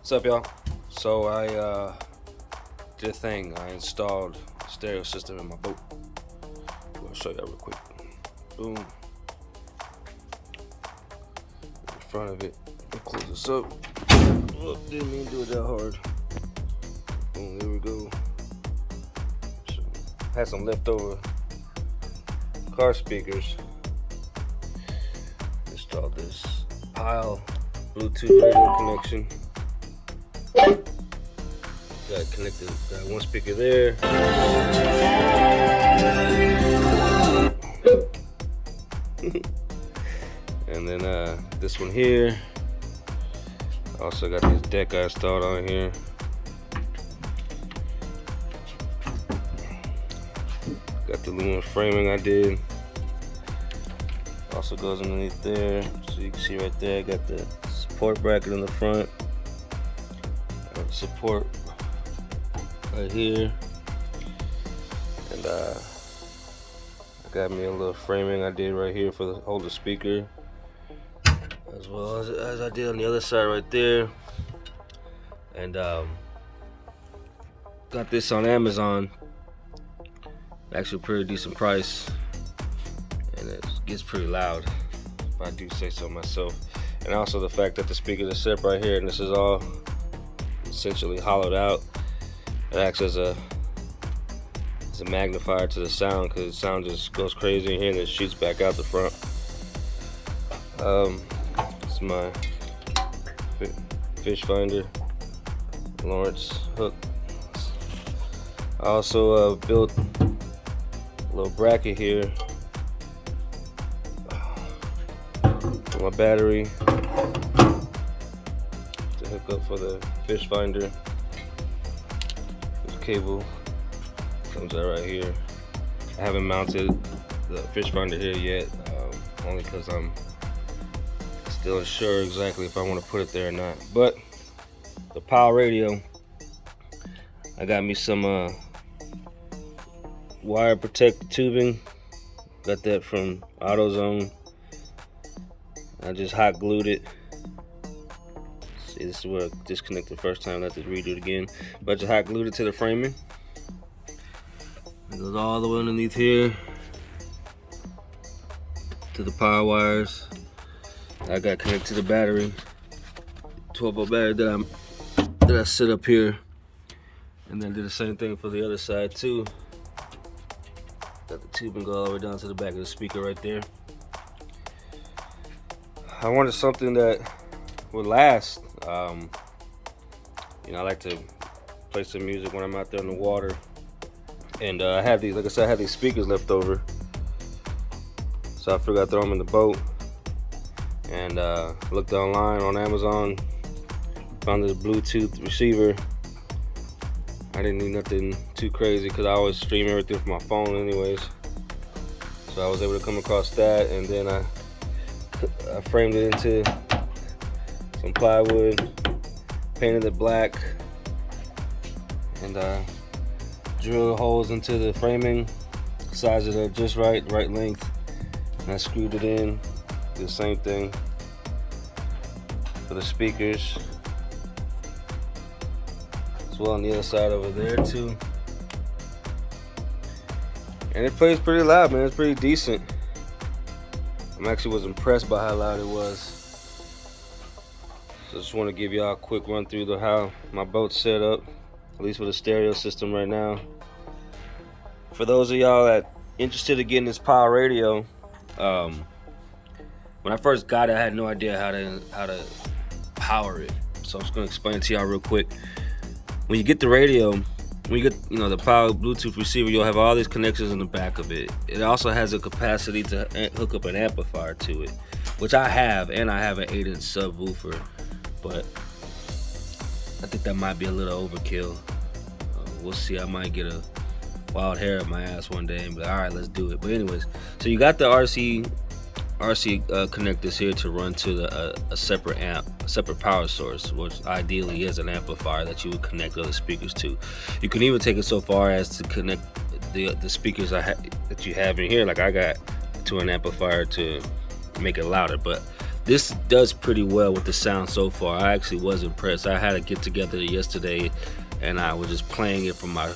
What's up, y'all? So I did a thing. I installed a stereo system in my boat. I'll show y'all real quick. Boom. In front of it. I'll close this up. Oh, didn't mean to do it that hard. Boom, there we go. So, had some leftover car speakers. Installed this Pyle Bluetooth radio connection. Got connected, got one speaker there. And then this one here. Also got this deck I installed on here. Got the aluminum framing I did. Also goes underneath there. So you can see right there, I got the support bracket in the front. Support right here, and I got me a little framing I did right here for the hold the speaker, as well as I did on the other side right there. And got this on Amazon, actually a pretty decent price, and it gets pretty loud if I do say so myself. And also the fact that the speakers are set right here, and this is all essentially hollowed out. It acts as a magnifier to the sound, because the sound just goes crazy in here and it shoots back out the front. It's my fish finder Lawrence hook. I also built a little bracket here for my battery to hook up for the fish finder. This cable comes out right here. I haven't mounted the fish finder here yet, only because I'm still unsure exactly if I want to put it there or not. But the Pyle radio, I got me some wire protected tubing. Got that from AutoZone. I just hot glued it. See, this is where I disconnected the first time. I have to redo it again. But I just hot glued it to the framing. It goes all the way underneath here to the power wires. I got connected to the battery, 12-volt battery that I set up here, and then did the same thing for the other side too. Got the tubing go all the way down to the back of the speaker right there. I wanted something that would last. I like to play some music when I'm out there in the water, and I have these, like I said, I have these speakers left over, so I figured I'd throw them in the boat. And looked online on Amazon, found this Bluetooth receiver. I didn't need nothing too crazy because I always stream everything from my phone anyways, so I was able to come across that, and then I framed it into some plywood, painted it black, and drilled holes into the framing, sized it up just right length, and I screwed it in. Did the same thing for the speakers as well on the other side over there too. And it plays pretty loud, man. It's pretty decent. I actually was impressed by how loud it was. So I just want to give y'all a quick run through how my boat's set up, at least with a stereo system right now. For those of y'all that interested in getting this Pyle radio, when I first got it, I had no idea how to power it. So I'm just gonna explain it to y'all real quick. When you get the radio, when you get the Pyle Bluetooth receiver, you'll have all these connections in the back of it. It also has a capacity to hook up an amplifier to it, which I have, and I have an 8-inch subwoofer. But I think that might be a little overkill. We'll see. I might get a wild hair up my ass one day and be like, all right, let's do it. But anyways, so you got the RC connectors here to run to a separate power source, which ideally is an amplifier that you would connect other speakers to. You can even take it so far as to connect the speakers that you have in here, like I got, to an amplifier to make it louder. But this does pretty well with the sound so far. I actually was impressed. I had a get together yesterday, and I was just playing it from my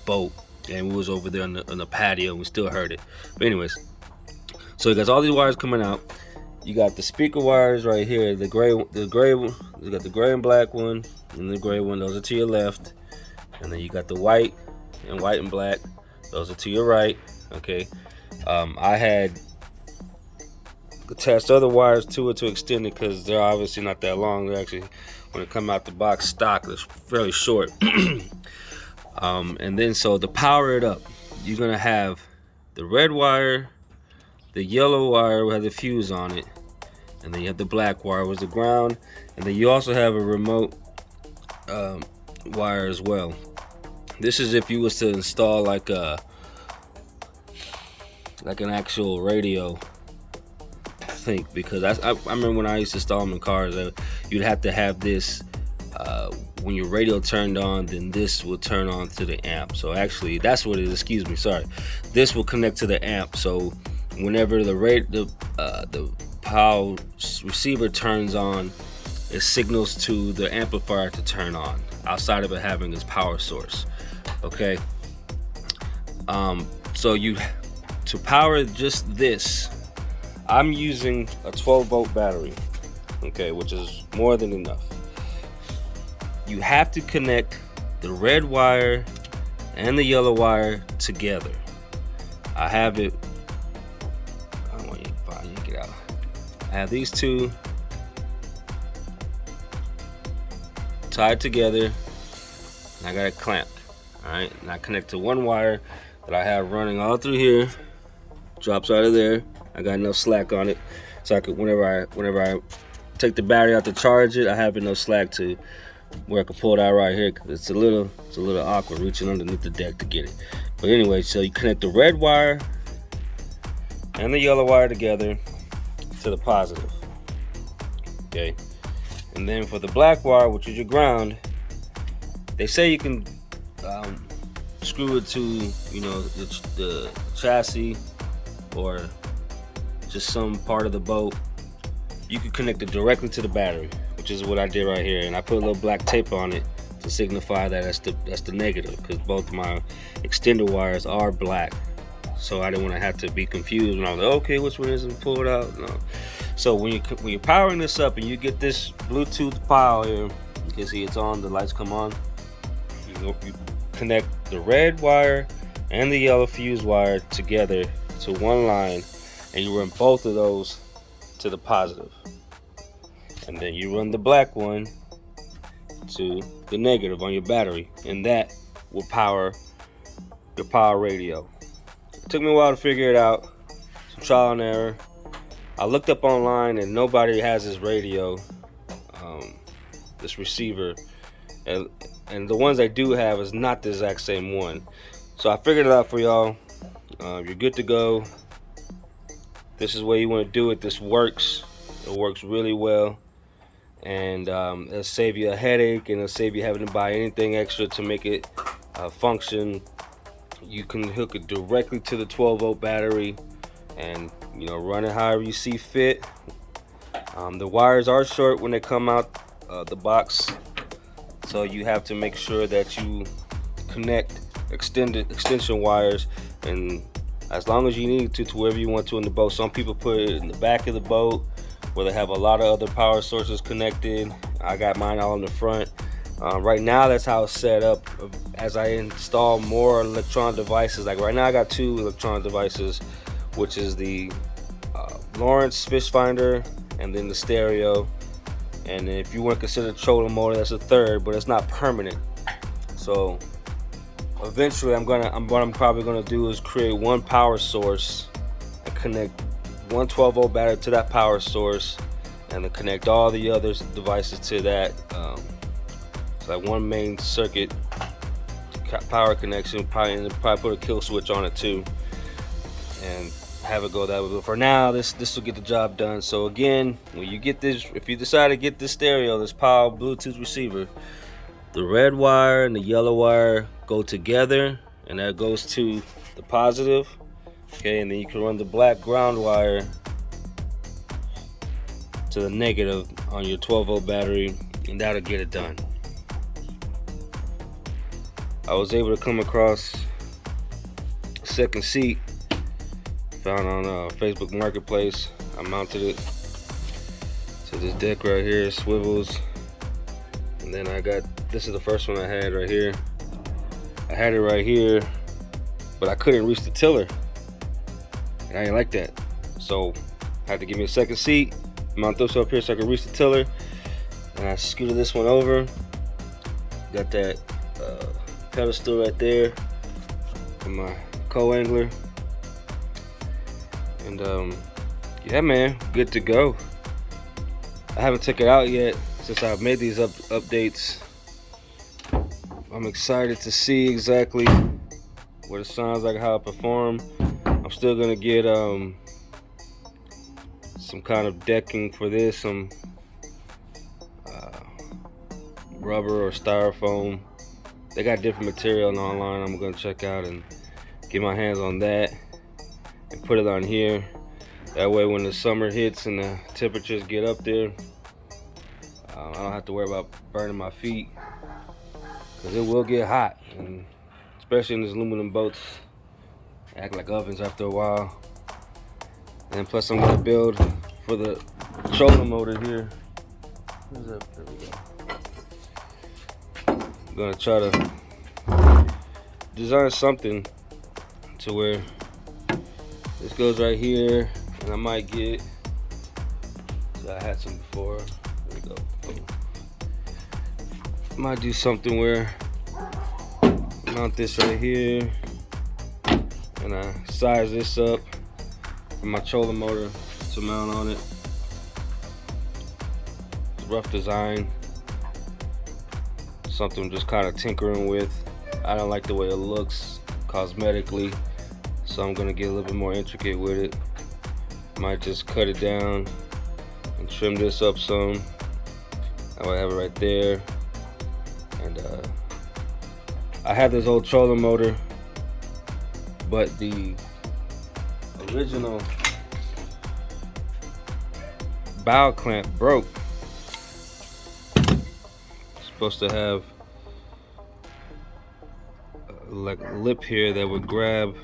boat, and we was over there on the patio, and we still heard it. But anyways, so you got all these wires coming out. You got the speaker wires right here. The gray one. You got the gray and black one, and the gray one. Those are to your left, and then you got the white and black. Those are to your right. Okay. I had attached other wires to it to extend it because they're obviously not that long. They're actually, when it come out the box stock, it's fairly short. And then so to power it up, you're gonna have the red wire, the yellow wire will have the fuse on it, and then you have the black wire was the ground, and then you also have a remote wire as well. This is if you was to install like an actual radio, I think, because I remember when I used to install them in cars, you'd have to have this when your radio turned on, then this will turn on to the amp. So actually that's what it is, excuse me, sorry. This will connect to the amp, so whenever the Pyle receiver turns on, it signals to the amplifier to turn on, outside of it having its power source. Okay, so to power just this, I'm using a 12-volt battery, okay, which is more than enough. You have to connect the red wire and the yellow wire together. I have it, I don't want you to yank it out. I have these two tied together, and I got it clamped. Alright, and I connect to one wire that I have running all through here, drops out of there. I got no slack on it, so I could whenever I take the battery out to charge it, I have no slack to where I can pull it out right here, because it's a little awkward reaching underneath the deck to get it. But anyway, so you connect the red wire and the yellow wire together to the positive. Okay, and then for the black wire, which is your ground, they say you can screw it to, you know, the chassis or just some part of the boat. You can connect it directly to the battery, which is what I did right here, and I put a little black tape on it to signify that that's the negative, because both my extender wires are black, so I didn't want to have to be confused when I was like, okay, which one is it, pull it out. No. So when you're powering this up and you get this Bluetooth Pyle here, you can see it's on, the lights come on. You connect the red wire and the yellow fuse wire together to one line, and you run both of those to the positive, and then you run the black one to the negative on your battery, and that will power your Pyle radio. It took me a while to figure it out, some trial and error. I looked up online and nobody has this radio, this receiver, and the ones I do have is not the exact same one. So I figured it out for y'all. You're good to go. This is the way you want to do it. This works. It works really well, and it'll save you a headache, and it'll save you having to buy anything extra to make it function. You can hook it directly to the 12-volt battery, and you know, run it however you see fit. The wires are short when they come out the box, so you have to make sure that you connect extension wires, and as long as you need to wherever you want to in the boat. Some people put it in the back of the boat where they have a lot of other power sources connected. I got mine all in the front. Right now that's how it's set up. As I install more electronic devices, like right now I got two electronic devices, which is the Lawrence fish finder and then the stereo, and if you want to consider the trolling motor, that's a third, but it's not permanent. So eventually what I'm probably gonna do is create one power source and connect one 12-volt battery to that power source, and then connect all the other devices to that. So like one main circuit power connection, probably put a kill switch on it too, and have it go that way. But for now, this will get the job done. So again, when you get this, if you decide to get this stereo, this Pyle Bluetooth receiver, the red wire and the yellow wire go together, and that goes to the positive. Okay, and then you can run the black ground wire to the negative on your 12-volt battery, and that'll get it done. I was able to come across a second seat found on Facebook Marketplace. I mounted it to this deck right here. It swivels, and then I got, this is the first one I had right here. I had it right here, but I couldn't reach the tiller, and I didn't like that, so I had to give me a second seat, mount this up here so I could reach the tiller, and I scooted this one over. Got that pedestal right there for my co-angler, and yeah, man, good to go. I haven't took it out yet since I've made these updates. I'm excited to see exactly what it sounds like, how it perform. I'm still gonna get some kind of decking for this, some rubber or styrofoam. They got different material online. I'm gonna check out and get my hands on that and put it on here. That way when the summer hits and the temperatures get up there, I don't have to worry about burning my feet, because it will get hot, and especially in these aluminum boats, they act like ovens after a while. And plus I'm gonna build for the trolling motor here. Where's that? There we go. I'm gonna try to design something to where this goes right here, and I might get, I had some before, there we go. Might do something where mount this right here, and I size this up for my trolling motor to mount on it. It's a rough design, something I'm just kind of tinkering with. I don't like the way it looks cosmetically, so I'm gonna get a little bit more intricate with it. Might just cut it down and trim this up some. That way I have it right there. And I had this old trolling motor, but the original bow clamp broke. It's supposed to have like a lip here that would grab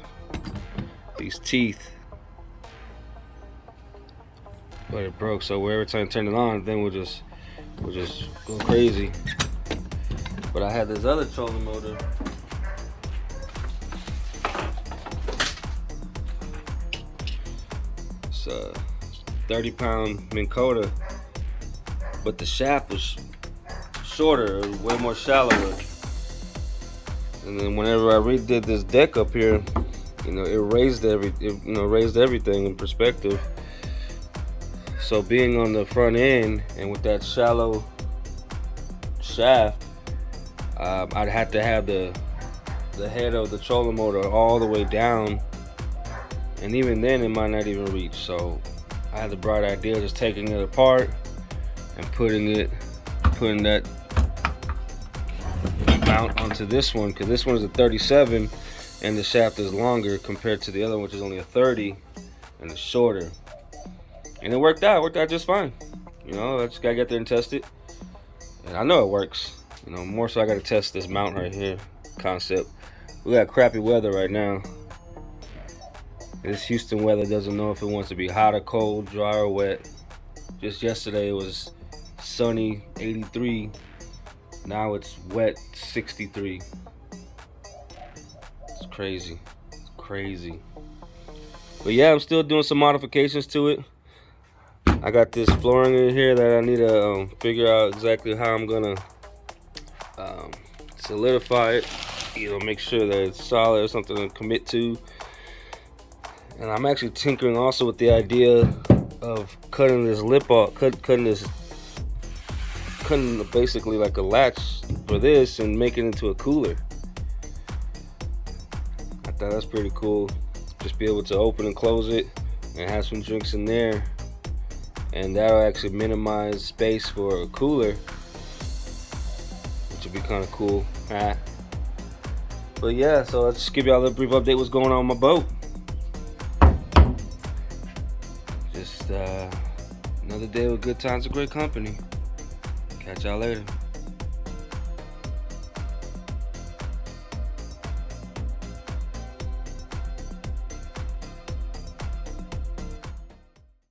these teeth, but it broke. So every time I turn it on, then we'll just go crazy. But I had this other trolling motor. It's a 30-pound Minn Kota, but the shaft was shorter, way more shallower. And then whenever I redid this deck up here, you know, it raised everything in perspective. So being on the front end and with that shallow shaft, I'd have to have the head of the trolling motor all the way down, and even then it might not even reach. So I had the bright idea of just taking it apart and putting that mount onto this one, because this one is a 37 and the shaft is longer compared to the other one, which is only a 30 and it's shorter. And it worked out just fine. You know, I just gotta get there and test it, and I know it works. You know, more so I gotta test this mount right here concept. We got crappy weather right now. This Houston weather doesn't know if it wants to be hot or cold, dry or wet. Just yesterday it was sunny, 83. Now it's wet, 63. It's crazy. It's crazy. But yeah, I'm still doing some modifications to it. I got this flooring in here that I need to figure out exactly how I'm gonna solidify it, you know, make sure that it's solid or something to commit to. And I'm actually tinkering also with the idea of cutting this lip off, cutting basically like a latch for this and making it into a cooler. I thought that's pretty cool. Just be able to open and close it and have some drinks in there, and that'll actually minimize space for a cooler, which would be kind of cool. But yeah, so let's just give y'all a brief update what's going on my boat. Just Another day with good times and great company. Catch y'all later.